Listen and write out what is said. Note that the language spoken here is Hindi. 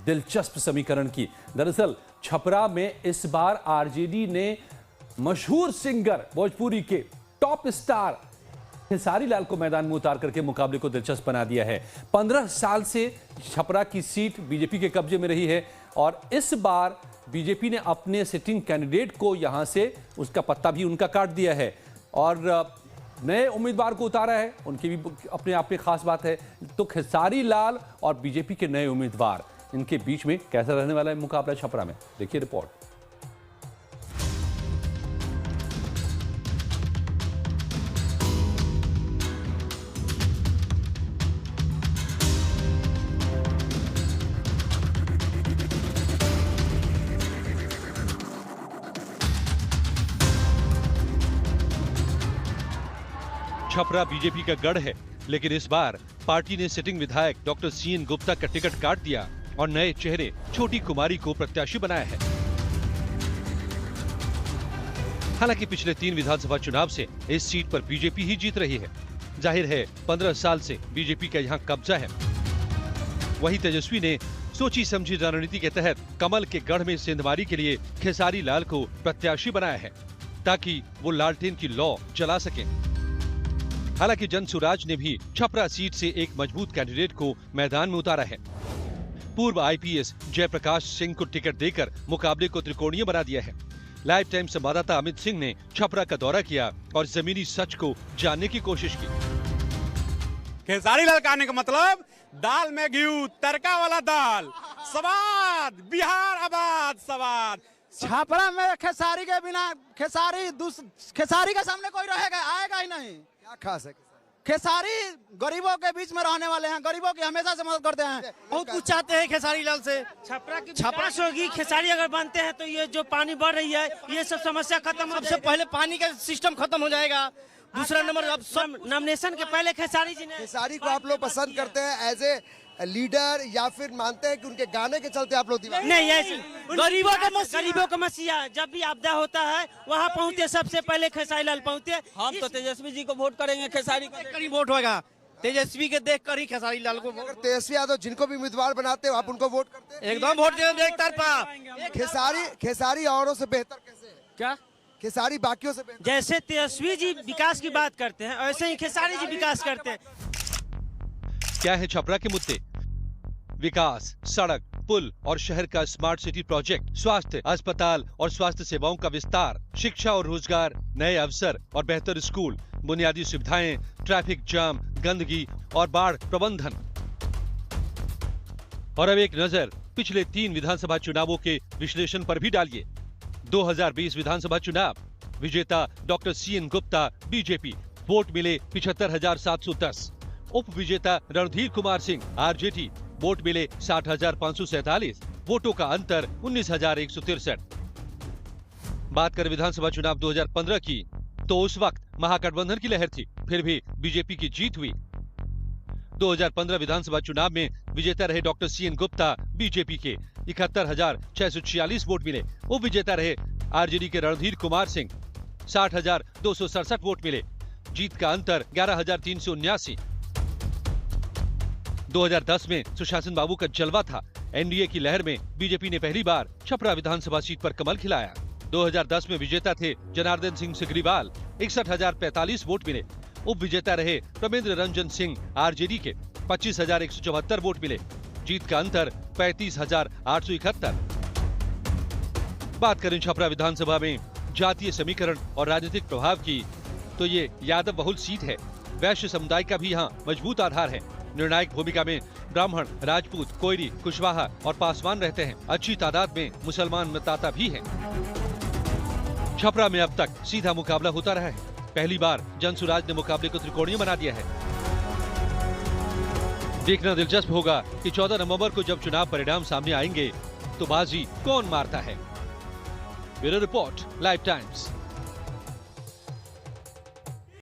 दिलचस्प समीकरण की। दरअसल छपरा में इस बार आरजेडी ने मशहूर सिंगर भोजपुरी के टॉप स्टार खेसारी लाल को मैदान में उतार करके मुकाबले को दिलचस्प बना दिया है। 15 साल से छपरा की सीट बीजेपी के कब्जे में रही है और इस बार बीजेपी ने अपने सिटिंग कैंडिडेट को यहां से उसका पत्ता भी उनका काट दिया है और नए उम्मीदवार को उतारा है। उनकी भी अपने आप में खास बात है। तो खेसारी लाल और बीजेपी के नए उम्मीदवार, इनके बीच में कैसा रहने वाला है मुकाबला छपरा में, देखिए रिपोर्ट। छपरा बीजेपी का गढ़ है, लेकिन इस बार पार्टी ने सिटिंग विधायक डॉक्टर सीएन गुप्ता का टिकट काट दिया और नए चेहरे छोटी कुमारी को प्रत्याशी बनाया है। हालांकि पिछले 3 विधानसभा चुनाव से इस सीट पर बीजेपी ही जीत रही है। जाहिर है 15 साल से बीजेपी का यहाँ कब्जा है। वही तेजस्वी ने सोची समझी रणनीति के तहत कमल के गढ़ में सेंधमारी के लिए खेसारी लाल को प्रत्याशी बनाया है ताकि वो लालटेन की लौ चला सके। हालांकि जनसुराज ने भी छपरा सीट से एक मजबूत कैंडिडेट को मैदान में उतारा है। पूर्व आईपीएस जयप्रकाश सिंह को टिकट देकर मुकाबले को त्रिकोणीय बना दिया है। लाइव टाइम संवाददाता अमित सिंह ने छपरा का दौरा किया और जमीनी सच को जानने की कोशिश की। खेसारी लाल कहने का मतलब दाल में घी, तड़का वाला दाल, स्वाद, बिहार आबाद स्वाद। छपरा में खेसारी के बिना खेसारी के सामने कोई रहेगा आएगा ही नहीं। क्या खास है खेसारी गरीबों के बीच में रहने वाले हैं, गरीबों की हमेशा से मदद करते हैं। बहुत कुछ चाहते हैं खेसारी लाल से। छपरा की विकास होगी, खेसारी अगर बनते हैं तो ये जो पानी बढ़ रही है ये सब समस्या खत्म हो सबसे पहले पानी का सिस्टम खत्म हो जाएगा। दूसरा नंबर अब सब नॉमिनेशन के पहले खेसारी जी ने खेसारी को आप लोग पसंद करते हैं एज ए लीडर या फिर मानते हैं कि उनके गाने के चलते आप लोग दीवाने? नहीं, ऐसी गरीबों का मसीहा जब भी आपदा होता है वहाँ पहुँचते, सबसे पहले खेसारी लाल पहुँचते। हम तो तेजस्वी जी को वोट करेंगे, खेसारी को वोट होगा। तेजस्वी के देख कर ही खेसारी लाल को। अगर तेजस्वी यादव जिनको भी उम्मीदवार बनाते हो आप उनको वोट करते हैं? एकदम वोट एक तरफा। खेसारी औरों से बेहतर कैसे है? क्या खेसारी बाकियों से बेहतर? जैसे तेजस्वी जी विकास की बात करते हैं वैसे ही खेसारी जी विकास करते हैं। क्या है छपरा के मुद्दे? विकास, सड़क, पुल और शहर का स्मार्ट सिटी प्रोजेक्ट, स्वास्थ्य, अस्पताल और स्वास्थ्य सेवाओं का विस्तार, शिक्षा और रोजगार, नए अवसर और बेहतर स्कूल, बुनियादी सुविधाएं, ट्रैफिक जाम, गंदगी और बाढ़ प्रबंधन। और अब एक नजर पिछले 3 विधानसभा चुनावों के विश्लेषण पर भी डालिए। 2020 विधानसभा चुनाव, विजेता doctor CN Gupta BJP, vote मिले 75,710। उप विजेता रणधीर कुमार सिंह आरजेडी, वोट मिले 60,547। वोटों का अंतर 19,163। बात करें विधानसभा चुनाव 2015 की तो उस वक्त महागठबंधन की लहर थी, फिर भी बीजेपी की जीत हुई। 2015 विधानसभा चुनाव में विजेता रहे डॉक्टर सीएन गुप्ता बीजेपी के, 71,646 वोट मिले। उप विजेता रहे आरजेडी के रणधीर कुमार सिंह, 60,267 वोट मिले। जीत का अंतर 11,379। 2010 में सुशासन बाबू का जलवा था। एनडीए की लहर में बीजेपी ने पहली बार छपरा विधानसभा सीट पर कमल खिलाया। 2010 में विजेता थे जनार्दन सिंह सिग्रीवाल, 61,045 वोट मिले। उप विजेता रहे प्रमेंद्र रंजन सिंह आरजेडी के, 25,174 वोट मिले। जीत का अंतर 35,871। बात करें छपरा विधानसभा में जातीय समीकरण और राजनीतिक प्रभाव की तो ये यादव बहुल सीट है। वैश्य समुदाय का भी यहाँ मजबूत आधार है। निर्णायक भूमिका में ब्राह्मण, राजपूत, कोयरी, कुशवाहा और पासवान रहते हैं। अच्छी तादाद में मुसलमान मतदाता भी हैं। छपरा में अब तक सीधा मुकाबला होता रहा है। पहली बार जनसुराज ने मुकाबले को त्रिकोणीय बना दिया है। देखना दिलचस्प होगा कि 14 नवंबर को जब चुनाव परिणाम सामने आएंगे तो बाजी कौन मारता है। Bureau report, live times.